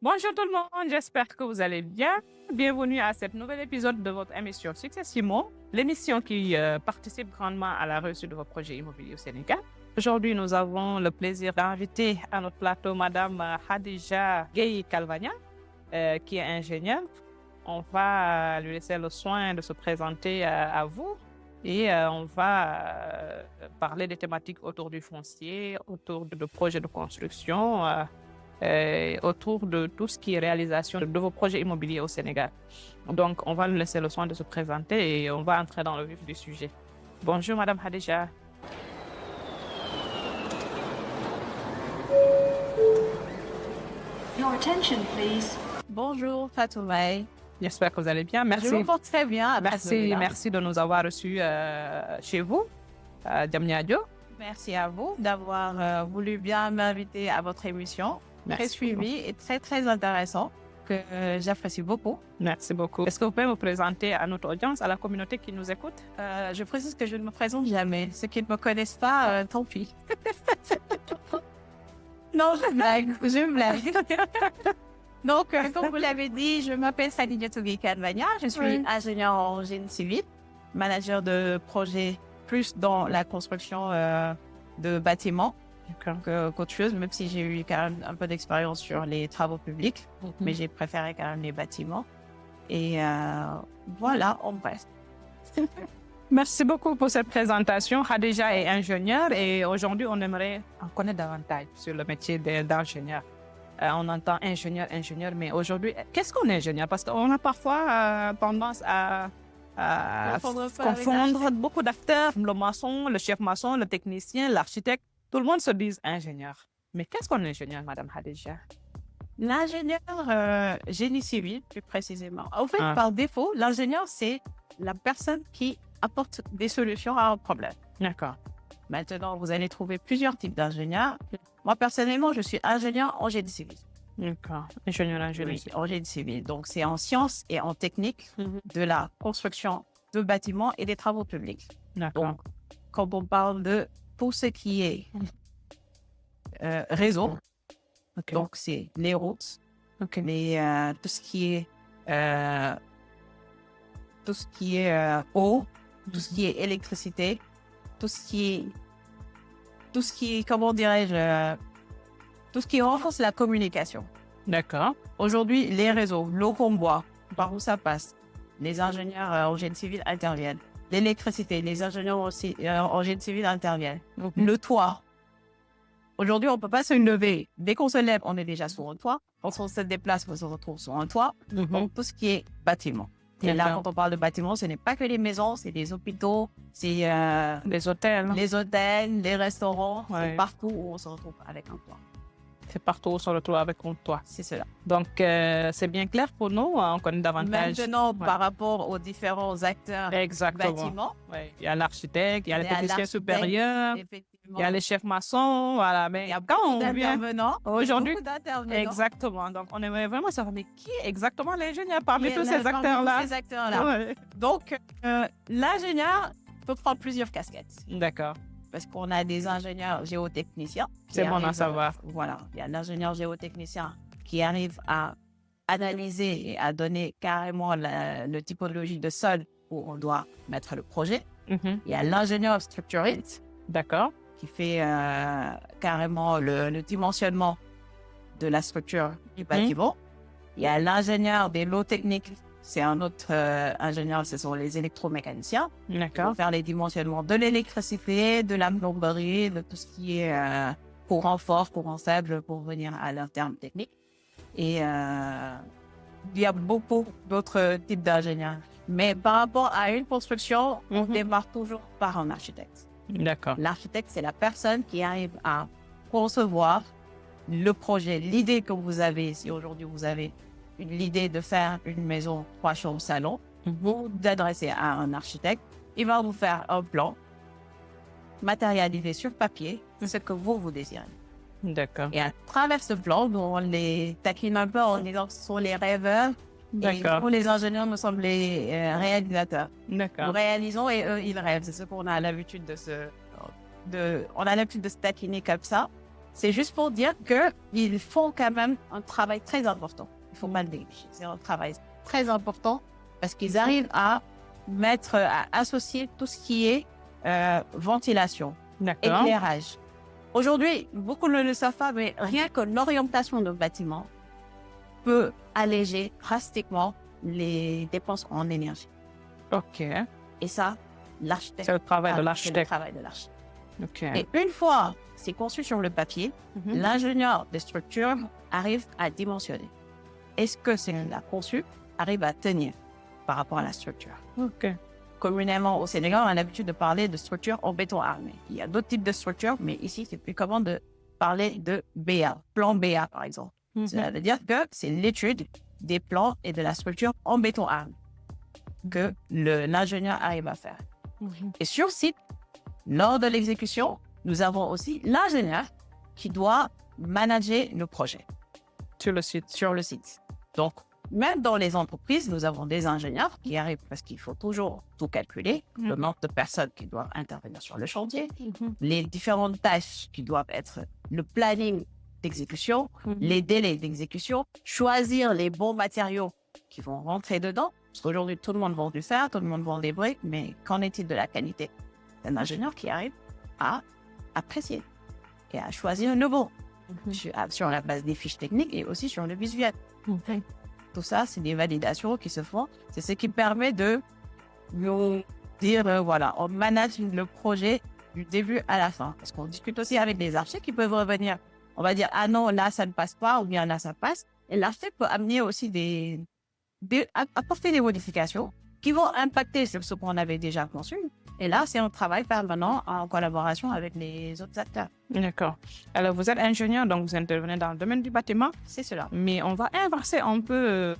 Bonjour tout le monde, j'espère que vous allez bien. Bienvenue à cet nouvel épisode de votre émission Successimo, l'émission qui participe grandement à la réussite de vos projets immobiliers au Sénégal. Aujourd'hui, nous avons le plaisir d'inviter à notre plateau Madame Khadija Gueye Calvagna, qui est ingénieure. On va lui laisser le soin de se présenter à vous et on va parler des thématiques autour du foncier, autour de projets de construction, autour de tout ce qui est réalisation de vos projets immobiliers au Sénégal. Donc, on va lui laisser le soin de se présenter et on va entrer dans le vif du sujet. Bonjour, Madame Khadija. Your attention, please. Bonjour Fatoumay. J'espère que vous allez bien. Merci. Je me porte très bien. Merci de nous avoir reçus chez vous, à Diamniadio. Merci à vous d'avoir voulu bien m'inviter à votre émission. Merci Très suivi et très intéressant que j'apprécie beaucoup. Merci beaucoup. Est-ce que vous pouvez me présenter à notre audience, à la communauté qui nous écoute? Je précise que je ne me présente jamais. Ceux qui ne me connaissent pas, tant pis. Non, je blague. Donc, comme vous l'avez dit, je m'appelle Khadija Gueye Calvagna. Je suis ingénieure en génie civil, manager de projet plus dans la construction de bâtiments qu'autre chose, même si j'ai eu quand même un peu d'expérience sur les travaux publics, mais j'ai préféré quand même les bâtiments. Et voilà, on reste. Merci beaucoup pour cette présentation. Khadija est ingénieure et aujourd'hui, on aimerait en connaître davantage sur le métier d'ingénieur. On entend ingénieur, mais aujourd'hui, qu'est-ce qu'on est ingénieur? Parce qu'on a parfois tendance à confondre beaucoup d'acteurs, le maçon, le chef maçon, le technicien, l'architecte. Tout le monde se dit ingénieur. Mais qu'est-ce qu'on est ingénieur, Madame Khadija? L'ingénieur génie civil, plus précisément. En fait, par défaut, l'ingénieur, c'est la personne qui apporte des solutions à un problème. D'accord. Maintenant, vous allez trouver plusieurs types d'ingénieurs. Moi, personnellement, je suis ingénieur en génie civil. D'accord. Ingénieur en génie civil. En génie civil. Donc, c'est en sciences et en technique de la construction de bâtiments et des travaux publics. D'accord. Donc, quand on parle de tout ce qui est réseau, donc c'est les routes, tout ce qui est eau, tout ce qui est électricité, tout ce qui est, comment dirais-je, tout ce qui renforce la communication. D'accord. Aujourd'hui, les réseaux, l'eau qu'on boit, par où ça passe, les ingénieurs en génie civil interviennent. L'électricité, les ingénieurs aussi en génie civil interviennent. Le toit. Aujourd'hui, on ne peut pas se lever. Dès qu'on se lève, on est déjà sur un toit. Quand on se déplace, on se retrouve sur un toit. Donc, tout ce qui est bâtiment. Et là, quand on parle de bâtiments, ce n'est pas que les maisons, c'est les hôpitaux, c'est les hôtels, les restaurants, c'est partout où on se retrouve avec un toit. C'est partout où on se retrouve avec un toit. C'est cela. Donc, c'est bien clair pour nous, on connaît davantage. Maintenant, par rapport aux différents acteurs bâtiments. Il y a l'architecte, il y a les techniciens supérieurs, il y a les chefs maçons, voilà. Mais il y a beaucoup d'intervenants. Aujourd'hui, exactement. Donc, on aimerait vraiment savoir, mais qui est exactement l'ingénieur parmi tous ces acteurs-là? Donc, l'ingénieur peut prendre plusieurs casquettes. D'accord. Parce qu'on a des ingénieurs géotechniciens. C'est bon à savoir. Voilà, il y a l'ingénieur géotechnicien qui arrive à analyser et à donner carrément la typologie de sol où on doit mettre le projet. Il y a l'ingénieur structuriste. D'accord. Qui fait carrément le dimensionnement de la structure du bâtiment. Il y a l'ingénieur des lots techniques. C'est un autre ingénieur, ce sont les électromécaniciens. D'accord. Pour faire les dimensionnements de l'électricité, de la plomberie, de tout ce qui est courant fort, courant faible pour venir à leur terme technique. Et il y a beaucoup d'autres types d'ingénieurs. Mais par rapport à une construction, on démarre toujours par un architecte. D'accord. L'architecte, c'est la personne qui arrive à concevoir le projet, l'idée que vous avez. Si aujourd'hui vous avez l'idée de faire une maison 3 chambres salon, vous vous adressez à un architecte, il va vous faire un plan matérialisé sur papier de ce que vous désirez. D'accord. Et à travers ce plan, on les taquine un peu en disant que ce sont les rêveurs. D'accord. Et pour les ingénieurs, nous sommes les réalisateurs. D'accord. Nous réalisons et eux, ils rêvent. C'est ce qu'on a l'habitude on a l'habitude de se taquiner comme ça. c'est juste pour dire qu'ils font quand même un travail très important. Il ne faut pas le négliger. C'est un travail très important parce qu'ils arrivent à associer tout ce qui est ventilation, éclairage. Aujourd'hui, beaucoup ne le savent pas, mais rien que l'orientation de bâtiment peut alléger drastiquement les dépenses en énergie. OK. Et ça, l'architecte. C'est le travail de l'architecte. OK. Et une fois c'est conçu sur le papier, l'ingénieur des structures arrive à dimensionner. Est-ce que ce qu'il a conçu arrive à tenir par rapport à la structure? OK. Communément au Sénégal, on a l'habitude de parler de structures en béton armé. Il y a d'autres types de structures, mais ici, c'est plus commun de parler de BA, plan BA par exemple. Cela veut dire que c'est l'étude des plans et de la structure en béton armé que l'ingénieur arrive à faire. Et sur site, lors de l'exécution, nous avons aussi l'ingénieur qui doit manager le projet. Sur le site. Donc, même dans les entreprises, nous avons des ingénieurs qui arrivent parce qu'il faut toujours tout calculer, le nombre de personnes qui doivent intervenir sur le chantier, les différentes tâches qui doivent être, le planning d'exécution, les délais d'exécution, choisir les bons matériaux qui vont rentrer dedans. Parce qu'aujourd'hui, tout le monde vend du fer, tout le monde vend des briques, mais qu'en est-il de la qualité? C'est un ingénieur qui arrive à apprécier et à choisir le bon sur la base des fiches techniques et aussi sur le visuel. Tout ça, c'est des validations qui se font. C'est ce qui permet de nous dire, voilà, on manage le projet du début à la fin. Parce qu'on discute aussi avec les architectes qui peuvent revenir. On va dire, ah non, là, ça ne passe pas, ou bien là, ça passe. Et l'architecte peut amener aussi apporter des modifications qui vont impacter sur ce qu'on avait déjà conçu. Et là, c'est un travail permanent en collaboration avec les autres acteurs. D'accord. Alors, vous êtes ingénieur, donc vous intervenez dans le domaine du bâtiment. C'est cela. Mais on va inverser un peu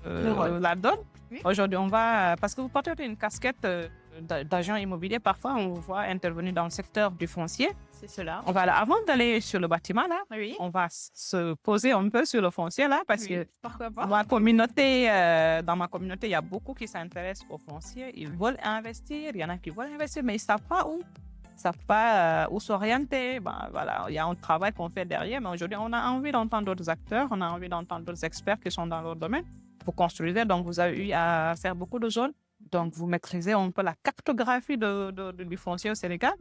la donne. Oui. Aujourd'hui, parce que vous portez une casquette d'agent immobilier, parfois on vous voit intervenir dans le secteur du foncier. C'est cela. Avant d'aller sur le bâtiment, là, on va se poser un peu sur le foncier, là, parce que dans ma communauté, il y a beaucoup qui s'intéressent au foncier. Ils veulent investir, il y en a qui veulent investir, mais ils ne savent pas où. Ils ne savent pas où s'orienter. Voilà, il y a un travail qu'on fait derrière, mais aujourd'hui, on a envie d'entendre d'autres acteurs, on a envie d'entendre d'autres experts qui sont dans leur domaine. Vous construisez, donc vous avez eu à faire beaucoup de zones. Donc, vous maîtrisez un peu la cartographie du foncier au Sénégal.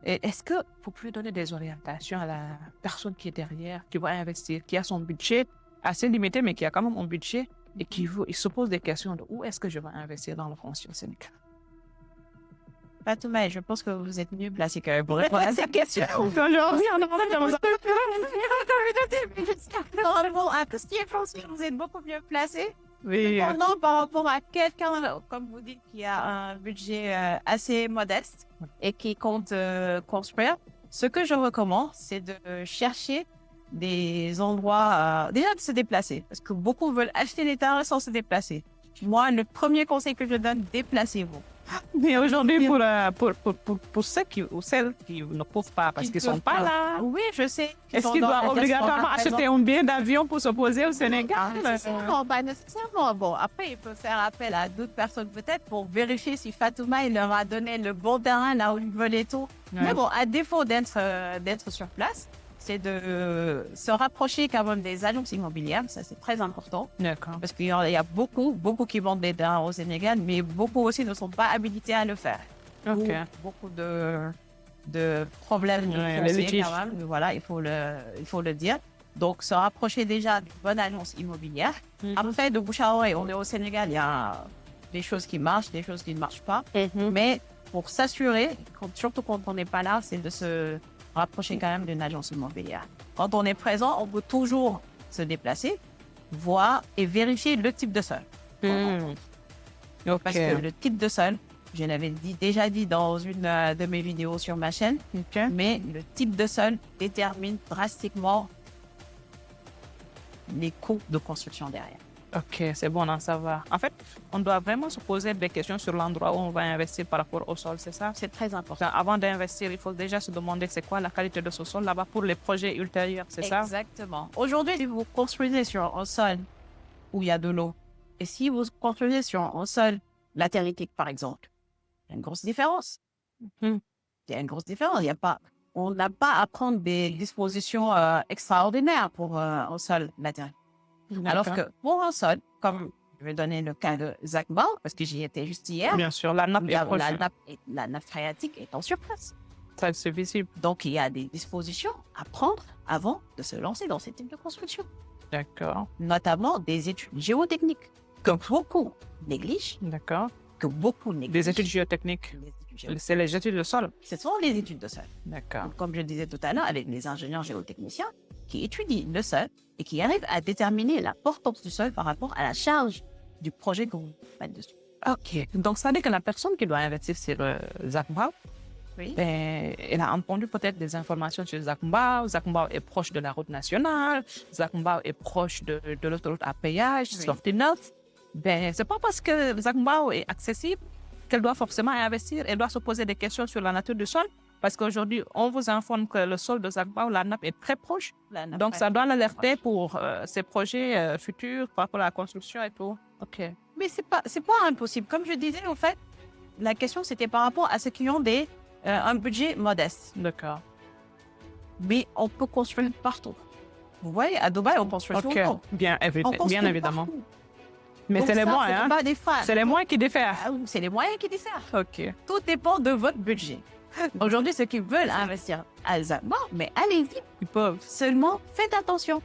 Et est-ce que vous pouvez donner des orientations à la personne qui est derrière, qui va investir, qui a son budget assez limité, mais qui a quand même un budget et il se pose des questions de où est-ce que je vais investir dans le foncier au Sénégal? Fatouma, je pense que vous êtes mieux placé que pour répondre à cette question. Vous êtes beaucoup mieux placé. Oui. Cependant, par rapport à quelqu'un, comme vous dites, qui a un budget assez modeste et qui compte construire, ce que je recommande, c'est de chercher des endroits, déjà de se déplacer, parce que beaucoup veulent acheter des terrains sans se déplacer. Moi, le premier conseil que je donne, déplacez-vous. Mais aujourd'hui, pour ceux ou celles qui ne peuvent pas, parce qu'ils ne sont pas là. Oui, je sais. Est-ce qu'ils doivent obligatoirement acheter un billet d'avion pour se poser au Sénégal? Non, pas nécessairement. Bon, après, ils peuvent faire appel à d'autres personnes peut-être pour vérifier si Fatouma il leur a donné le bon terrain là où ils veulent et tout. Ouais. Mais bon, à défaut d'être sur place, c'est de se rapprocher quand même des agences immobilières. Ça, c'est très important. D'accord. Parce qu'il y a beaucoup qui vendent des terrains au Sénégal, mais beaucoup aussi ne sont pas habilités à le faire. Ok. Beaucoup de problèmes fonciers quand même. Voilà, il faut le dire. Donc, se rapprocher déjà d'une bonne agence immobilière. Après, de bouche à oreille, on est au Sénégal, il y a des choses qui marchent, des choses qui ne marchent pas. Mais pour s'assurer, surtout quand on n'est pas là, c'est de se rapprocher quand même d'une agence immobilière. Quand on est présent, on peut toujours se déplacer, voir et vérifier le type de sol. Parce que le type de sol, je l'avais déjà dit dans une de mes vidéos sur ma chaîne, mais le type de sol détermine drastiquement les coûts de construction derrière. Ok, c'est bon d'en savoir. En fait, on doit vraiment se poser des questions sur l'endroit où on va investir par rapport au sol, c'est ça? C'est très important. Avant d'investir, il faut déjà se demander c'est quoi la qualité de ce sol là-bas pour les projets ultérieurs, c'est ça? Exactement. Aujourd'hui, si vous construisez sur un sol où il y a de l'eau, et si vous construisez sur un sol latéritique, par exemple, il y a une grosse différence. Il y a une grosse différence. Il n'y a pas on n'a pas à prendre des dispositions extraordinaires pour un sol naturel. Alors que pour un sol, comme je vais donner le cas de Zach Bau, parce que j'y étais juste hier, Bien sûr, la nappe est proche. la nappe phréatique est en surface. Ça, c'est visible. Donc, il y a des dispositions à prendre avant de se lancer dans ce type de construction. D'accord. Notamment des études géotechniques que beaucoup négligent, D'accord. Des études géotechniques. Les études géotechniques. C'est les études de sol. Ce sont les études de sol. D'accord. Comme je le disais tout à l'heure, avec les ingénieurs géotechniciens qui étudient le sol et qui arrivent à déterminer l'importance du sol par rapport à la charge du projet que vous faites dessus. OK. Donc, ça veut dire que la personne qui doit investir sur Zach Mbao, Oui. elle a entendu peut-être des informations sur Zach Mbao. Zach Mbao est proche de la route nationale. Zach Mbao est proche de l'autoroute à péage, Oui. Slofty North. C'est pas parce que Zach Mbao est accessible qu'elle doit forcément investir. Elle doit se poser des questions sur la nature du sol. Parce qu'aujourd'hui, on vous informe que le sol de Zach Mbao, la nappe est très proche. Donc, ça doit l'alerter pour ses projets futurs par rapport à la construction et tout. OK. Mais c'est pas impossible. Comme je disais, en fait, la question, c'était par rapport à ceux qui ont un budget modeste. D'accord. Mais on peut construire partout. Vous voyez, à Dubaï, on construit tout le temps. Bien, On construit évidemment. partout. Mais Donc c'est les ça, moyens. c'est pas des freins. C'est les moyens qui diffèrent. Ah oui, c'est les moyens qui diffèrent. OK. Tout dépend de votre budget. Aujourd'hui, ceux qui veulent investir à Zach Mbao, mais allez-y. Ils peuvent. Seulement, faites attention.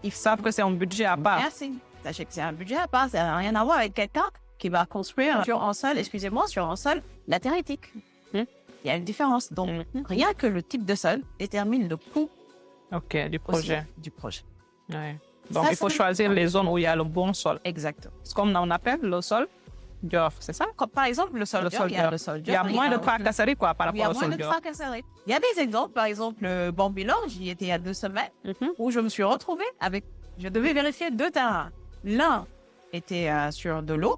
Ils savent que c'est un budget à part. Merci. Sachez que c'est un budget à part. Ça n'a rien à voir avec quelqu'un qui va construire sur un sol latéritique. Il y a une différence. Donc, rien que le type de sol détermine le coût OK, du projet. aussi du projet. Ouais. Donc, Ça, il faut c'est- choisir les zones où il y a le bon sol. Exactement. C'est comme on appelle le sol d'offre, c'est ça? Comme par exemple, le sol Le dur, sol il y a dur. le sol Il dur. y a moins de tracasseries quoi, par Il y a rapport au moins sol de dur. tracasseries. Il y a des exemples, par exemple, le Bambilor, j'y étais il y a 2 semaines, où je me suis retrouvée avec... Je devais vérifier 2 terrains. L'un était sur de l'eau.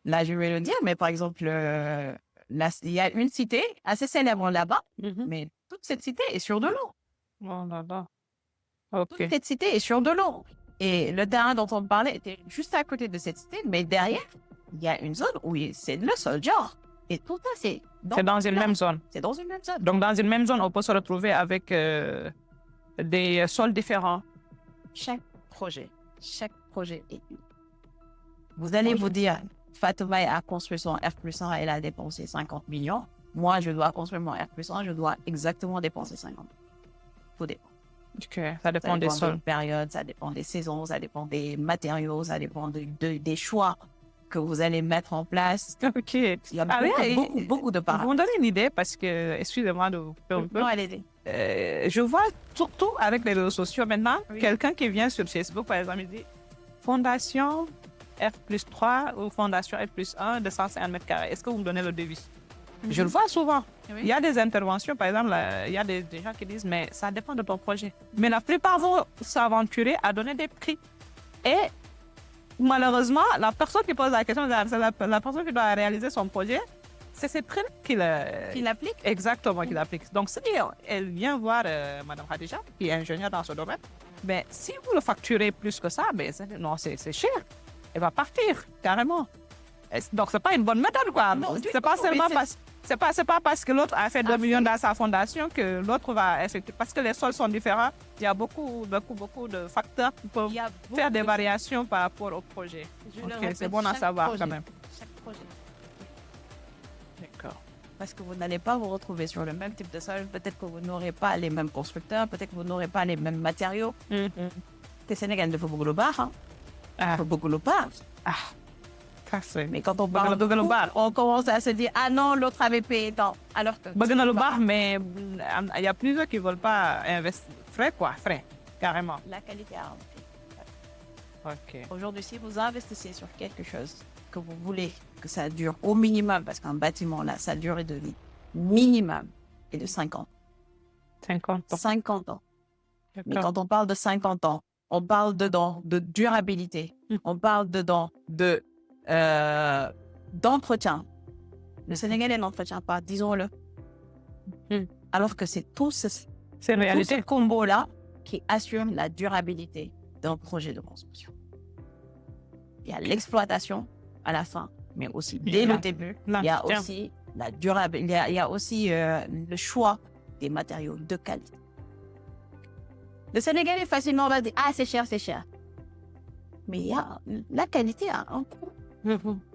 Là, je vais le dire, mais par exemple, il y a une cité assez célèbre là-bas, mais toute cette cité est sur de l'eau. Oh là là. Toute OK. cette cité est sur de l'eau. Et le terrain dont on parlait était juste à côté de cette cité, mais derrière, il y a une zone où c'est le sol dur. Et tout ça, c'est C'est dans une même zone. C'est dans une même zone. Donc, dans une même zone, on peut se retrouver avec des sols différents. Chaque projet est unique. Vous allez vous dire, Fatouma a construit son R+1, elle a dépensé 50 millions. Moi, je dois construire mon R+1, je dois exactement dépenser 50 millions. Tout dépend. OK. Ça dépend des sols. périodes, ça dépend des saisons, ça dépend des matériaux, ça dépend des choix que vous allez mettre en place. OK. Il y a beaucoup de Vous paramètres. me donnez une idée parce que, excusez-moi de vous couper un peu. Non, allez-y. Je vois surtout avec les réseaux sociaux maintenant, Oui. quelqu'un qui vient sur Facebook, par exemple, il dit Fondation R+3 ou Fondation R+1 de 150 mètres carrés. Est-ce que vous me donnez le devis? Je le vois souvent. Oui. Il y a des interventions, par exemple, il y a des gens qui disent, mais ça dépend de ton projet. Mais la plupart vont s'aventurer à donner des prix. Et malheureusement, la personne qui pose la question, c'est la personne qui doit réaliser son projet, c'est ces prix qu'il applique. Exactement, qu'il applique. Donc, si elle vient voir Mme Khadija, qui est ingénieure dans ce domaine, ben, si vous le facturez plus que ça, ben, non, c'est cher. Elle va partir, carrément. Donc, c'est pas une bonne méthode, quoi. Non, du C'est pas tout, seulement mais parce... C'est pas parce que l'autre a fait 2 millions dans sa fondation que l'autre va effectuer. Parce que les sols sont différents, il y a beaucoup de facteurs qui peuvent Il y a faire des beaucoup de- variations par rapport au projet. Je le Ok, répète, c'est bon à chaque savoir projet. quand même. Chaque projet. D'accord. Parce que vous n'allez pas vous retrouver sur le même type de sol. Peut-être que vous n'aurez pas les mêmes constructeurs. Peut-être que vous n'aurez pas les mêmes matériaux. Le Sénégal ne faut beaucoup le bar. Ah, Faut beaucoup le bar. ça c'est... Mais quand on Bëgg na parle de lu coût, baax. on commence à se dire ah non, l'autre avait payé tant. Alors que Bëgg na lu baax, mais il y a plusieurs qui ne veulent pas investir. Frais, carrément. la qualité a un prix. OK. Aujourd'hui, si vous investissez sur quelque chose que vous voulez que ça dure au minimum, parce qu'un bâtiment là, sa durée de vie minimum est de 5 ans. 50 ans. 50 ans. Mais D'accord. quand on parle de 50 ans, on parle dedans de durabilité. On parle dedans d'entretien. Le Sénégalais n'entretient pas, disons-le. Alors que c'est tout ce C'est une réalité. combo-là qui assure la durabilité d'un projet de construction. Il y a l'exploitation à la fin, mais aussi dès le début, il y a l'entretien. aussi la durabilité, il y a aussi le choix des matériaux de qualité. Le Sénégalais facilement va dire « Ah, c'est cher, c'est cher ». Mais la qualité a un coût.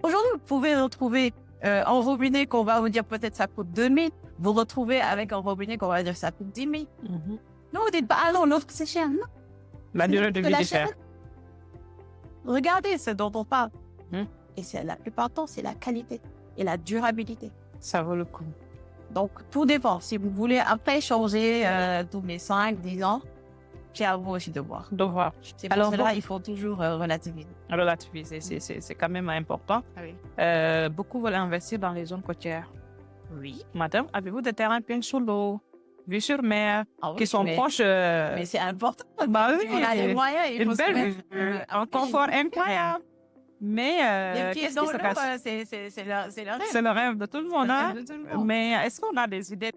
Aujourd'hui, vous pouvez retrouver un robinet qu'on va vous dire peut-être ça coûte 2 000. Vous retrouvez avec un robinet qu'on va dire ça coûte 10 000. Non, vous dites pas « Ah non, l'autre c'est cher ». Non. La durée de vie est chère. Regardez ce dont on parle. Et c'est la plupart du temps, c'est la qualité et la durabilité. Ça vaut le coup. Donc, tout dépend. Si vous voulez après changer tous les 5, 10 ans, c'est à vous aussi de voir. De voir. C'est pour cela il faut toujours relativiser. Relativiser, c'est quand même important. Ah oui. Beaucoup veulent investir dans les zones côtières. Oui. Madame, avez-vous des terrains bien sous l'eau, vue sur mer, Ah oui, qui sont proches Mais c'est important. Bah oui, On a les moyens. Il faut une se belle mettre, vue, un confort incroyable. Mais les pieds qu'est-ce dans qui se l'eau, passe? c'est le rêve. C'est le rêve de tout le monde, hein? De tout le monde. Mais est-ce qu'on a des idées?